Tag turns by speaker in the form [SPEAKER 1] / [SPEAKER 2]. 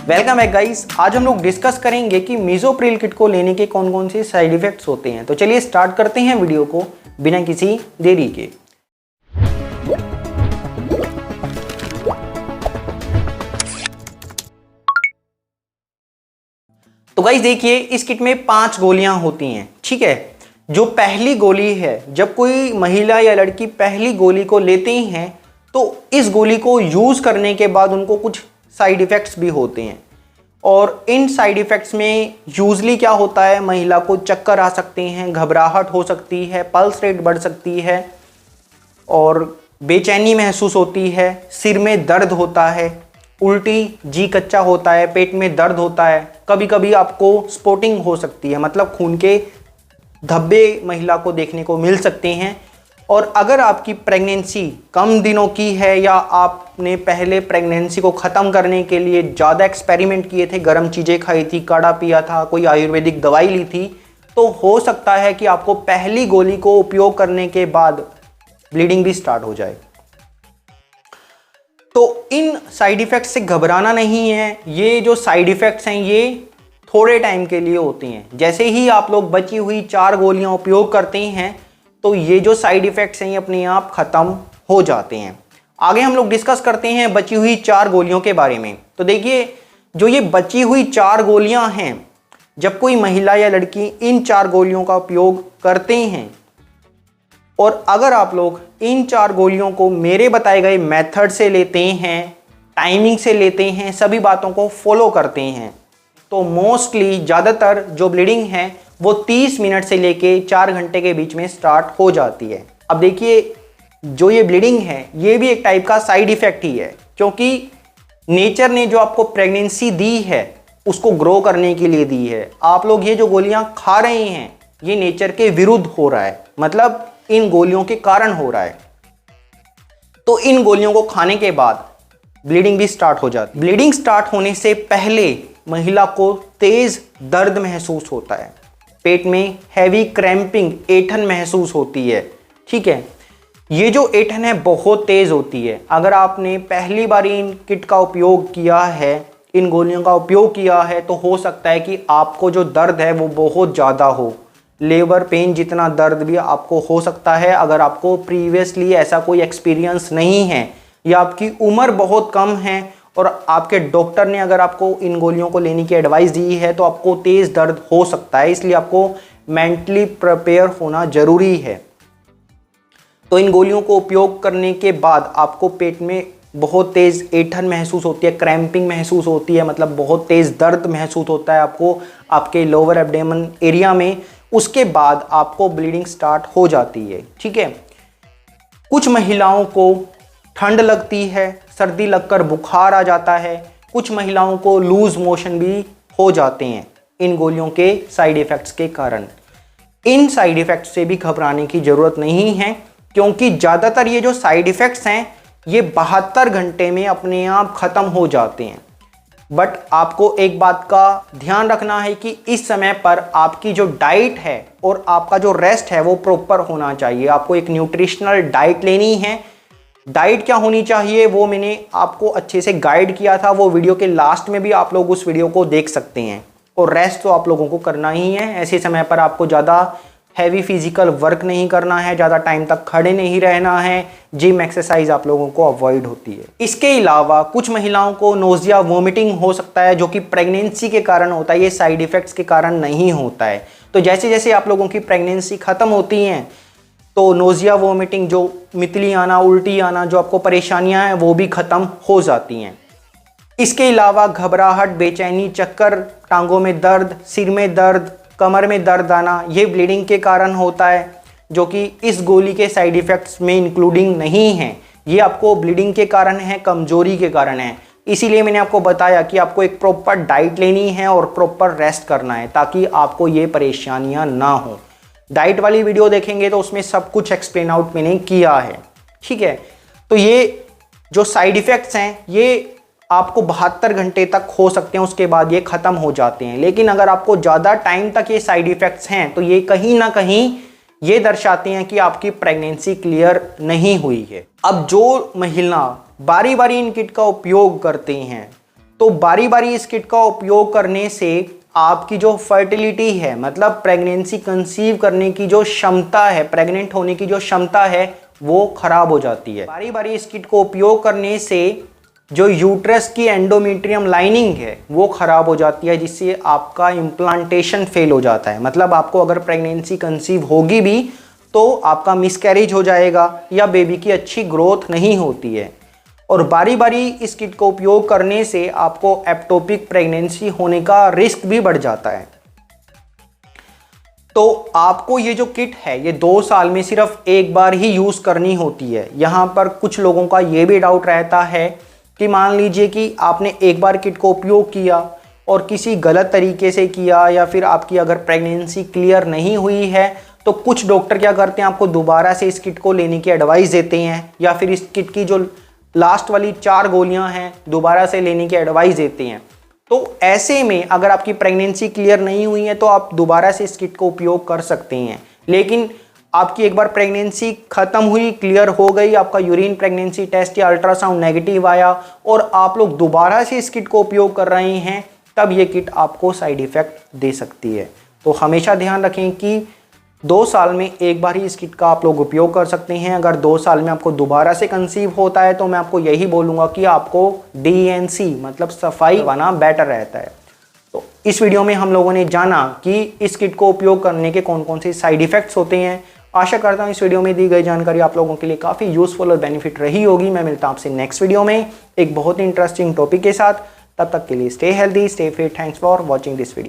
[SPEAKER 1] Welcome back guys. आज हम लोग डिस्कस करेंगे कि मीजोप्रिल किट को लेने के कौन कौन से साइड इफेक्ट्स होते हैं। तो चलिए स्टार्ट करते हैं वीडियो को बिना किसी देरी के। तो गाइस देखिए, इस किट में 5 गोलियां होती हैं, ठीक है। जो पहली गोली है, जब कोई महिला या लड़की पहली गोली को लेते हैं तो इस गोली को यूज करने के बाद उनको कुछ साइड इफेक्ट्स भी होते हैं। और इन साइड इफेक्ट्स में यूजली क्या होता है, महिला को चक्कर आ सकते हैं, घबराहट हो सकती है, पल्स रेट बढ़ सकती है और बेचैनी महसूस होती है, सिर में दर्द होता है, उल्टी, जी कच्चा होता है, पेट में दर्द होता है, कभी कभी आपको स्पॉटिंग हो सकती है, मतलब खून के धब्बे महिला को देखने को मिल सकते हैं। और अगर आपकी प्रेगनेंसी कम दिनों की है या आपने पहले प्रेगनेंसी को ख़त्म करने के लिए ज़्यादा एक्सपेरिमेंट किए थे, गर्म चीज़ें खाई थी, काढ़ा पिया था, कोई आयुर्वेदिक दवाई ली थी, तो हो सकता है कि आपको पहली गोली को उपयोग करने के बाद ब्लीडिंग भी स्टार्ट हो जाए। तो इन साइड इफ़ेक्ट्स से घबराना नहीं है। ये जो साइड इफ़ेक्ट्स हैं ये थोड़े टाइम के लिए होते हैं। जैसे ही आप लोग बची हुई 4 गोलियां उपयोग करते हैं तो ये जो साइड इफ़ेक्ट्स हैं ये अपने आप ख़त्म हो जाते हैं। आगे हम लोग डिस्कस करते हैं बची हुई 4 गोलियों के बारे में। तो देखिए, जो ये बची हुई 4 गोलियां हैं, जब कोई महिला या लड़की इन 4 गोलियों का उपयोग करते हैं और अगर आप लोग इन 4 गोलियों को मेरे बताए गए मेथड से लेते हैं, टाइमिंग से लेते हैं, सभी बातों को फॉलो करते हैं, तो मोस्टली ज़्यादातर जो ब्लीडिंग है वो 30 मिनट से लेके 4 घंटे के बीच में स्टार्ट हो जाती है। अब देखिए, जो ये ब्लीडिंग है ये भी एक टाइप का साइड इफ़ेक्ट ही है, क्योंकि नेचर ने जो आपको प्रेगनेंसी दी है उसको ग्रो करने के लिए दी है। आप लोग ये जो गोलियां खा रहे हैं ये नेचर के विरुद्ध हो रहा है, मतलब इन गोलियों के कारण हो रहा है। तो इन गोलियों को खाने के बाद ब्लीडिंग भी स्टार्ट हो जाती है। ब्लीडिंग स्टार्ट होने से पहले महिला को तेज दर्द महसूस होता है, पेट में हैवी क्रैम्पिंग, ऐंठन महसूस होती है, ठीक है। ये जो ऐंठन है बहुत तेज होती है। अगर आपने पहली बार इन किट का उपयोग किया है, इन गोलियों का उपयोग किया है, तो हो सकता है कि आपको जो दर्द है वो बहुत ज़्यादा हो, लेबर पेन जितना दर्द भी आपको हो सकता है। अगर आपको प्रीवियसली ऐसा कोई एक्सपीरियंस नहीं है या आपकी उम्र बहुत कम है और आपके डॉक्टर ने अगर आपको इन गोलियों को लेने की एडवाइस दी है तो आपको तेज़ दर्द हो सकता है, इसलिए आपको मेंटली प्रिपेयर होना ज़रूरी है। तो इन गोलियों को उपयोग करने के बाद आपको पेट में बहुत तेज़ ऐंठन महसूस होती है, क्रैम्पिंग महसूस होती है, मतलब बहुत तेज़ दर्द महसूस होता है आपको आपके लोअर एब्डोमेन एरिया में। उसके बाद आपको ब्लीडिंग स्टार्ट हो जाती है, ठीक है। कुछ महिलाओं को ठंड लगती है, सर्दी लगकर बुखार आ जाता है, कुछ महिलाओं को लूज मोशन भी हो जाते हैं इन गोलियों के साइड इफ़ेक्ट्स के कारण। इन साइड इफ़ेक्ट्स से भी घबराने की ज़रूरत नहीं है, क्योंकि ज़्यादातर ये जो साइड इफ़ेक्ट्स हैं ये 72 घंटे में अपने आप ख़त्म हो जाते हैं। बट आपको एक बात का ध्यान रखना है कि इस समय पर आपकी जो डाइट है और आपका जो रेस्ट है वो प्रॉपर होना चाहिए। आपको एक न्यूट्रिशनल डाइट लेनी है। डाइट क्या होनी चाहिए वो मैंने आपको अच्छे से गाइड किया था, वो वीडियो के लास्ट में भी आप लोग उस वीडियो को देख सकते हैं। और रेस्ट तो आप लोगों को करना ही है। ऐसे समय पर आपको ज़्यादा हैवी फिजिकल वर्क नहीं करना है, ज़्यादा टाइम तक खड़े नहीं रहना है, जिम एक्सरसाइज आप लोगों को अवॉइड होती है। इसके अलावा कुछ महिलाओं को नोजिया, वोमिटिंग हो सकता है, जो कि प्रेगनेंसी के कारण होता है, ये साइड इफ़ेक्ट्स के कारण नहीं होता है। तो जैसे जैसे आप लोगों की प्रेगनेंसी ख़त्म होती हैं तो नोजिया, वोमिटिंग, जो मितली आना, उल्टी आना, जो आपको परेशानियां हैं वो भी ख़त्म हो जाती हैं। इसके अलावा घबराहट, बेचैनी, चक्कर, टांगों में दर्द, सिर में दर्द, कमर में दर्द आना, ये ब्लीडिंग के कारण होता है, जो कि इस गोली के साइड इफ़ेक्ट्स में इंक्लूडिंग नहीं है। ये आपको ब्लीडिंग के कारण है, कमजोरी के कारण है। इसीलिए मैंने आपको बताया कि आपको एक प्रॉपर डाइट लेनी है और प्रॉपर रेस्ट करना है, ताकि आपको ये परेशानियाँ ना हो। डाइट वाली वीडियो देखेंगे तो उसमें सब कुछ एक्सप्लेन आउट मैंने किया है, ठीक है। तो ये जो साइड इफ़ेक्ट्स हैं ये आपको 72 घंटे तक हो सकते हैं, उसके बाद ये ख़त्म हो जाते हैं। लेकिन अगर आपको ज़्यादा टाइम तक ये साइड इफ़ेक्ट्स हैं तो ये कहीं ना कहीं ये दर्शाते हैं कि आपकी प्रेगनेंसी क्लियर नहीं हुई है। अब जो महिला बारी बारी इन किट का उपयोग करते हैं तो बारी बारी इस किट का उपयोग करने से आपकी जो फर्टिलिटी है, मतलब प्रेगनेंसी कंसीव करने की जो क्षमता है, प्रेग्नेंट होने की जो क्षमता है, वो खराब हो जाती है। बारी बारी इस किट को उपयोग करने से जो यूट्रस की एंडोमेट्रियम लाइनिंग है वो खराब हो जाती है, जिससे आपका इम्प्लांटेशन फेल हो जाता है। मतलब आपको अगर प्रेगनेंसी कंसीव होगी भी तो आपका मिसकैरेज हो जाएगा या बेबी की अच्छी ग्रोथ नहीं होती है। और बारी बारी इस किट को उपयोग करने से आपको एक्टोपिक प्रेगनेंसी होने का रिस्क भी बढ़ जाता है। तो आपको ये जो किट है ये 2 साल में सिर्फ एक बार ही यूज़ करनी होती है। यहाँ पर कुछ लोगों का ये भी डाउट रहता है कि मान लीजिए कि आपने एक बार किट को उपयोग किया और किसी गलत तरीके से किया, या फिर आपकी अगर प्रेगनेंसी क्लियर नहीं हुई है तो कुछ डॉक्टर क्या करते हैं, आपको दोबारा से इस किट को लेने की एडवाइस देते हैं, या फिर इस किट की जो लास्ट वाली 4 गोलियां हैं दोबारा से लेने की एडवाइस देते हैं। तो ऐसे में अगर आपकी प्रेगनेंसी क्लियर नहीं हुई है तो आप दोबारा से इस किट को उपयोग कर सकते हैं। लेकिन आपकी एक बार प्रेगनेंसी खत्म हुई, क्लियर हो गई, आपका यूरिन प्रेगनेंसी टेस्ट या अल्ट्रासाउंड नेगेटिव आया और आप लोग दोबारा से इस किट को उपयोग कर रहे हैं, तब ये किट आपको साइड इफेक्ट दे सकती है। तो हमेशा ध्यान रखें कि 2 साल में एक बार ही इस किट का आप लोग उपयोग कर सकते हैं। अगर 2 साल में आपको दोबारा से कंसीव होता है तो मैं आपको यही बोलूँगा कि आपको DNC मतलब सफाई करवाना बेटर रहता है। तो इस वीडियो में हम लोगों ने जाना कि इस किट को उपयोग करने के कौन कौन से साइड इफ़ेक्ट्स होते हैं। आशा करता हूँ इस वीडियो में दी गई जानकारी आप लोगों के लिए काफ़ी यूज़फुल और बेनिफिट रही होगी। मैं मिलता हूँ आपसे नेक्स्ट वीडियो में एक बहुत ही इंटरेस्टिंग टॉपिक के साथ। तब तक के लिए stay healthy, stay fit. Thanks for watching this video.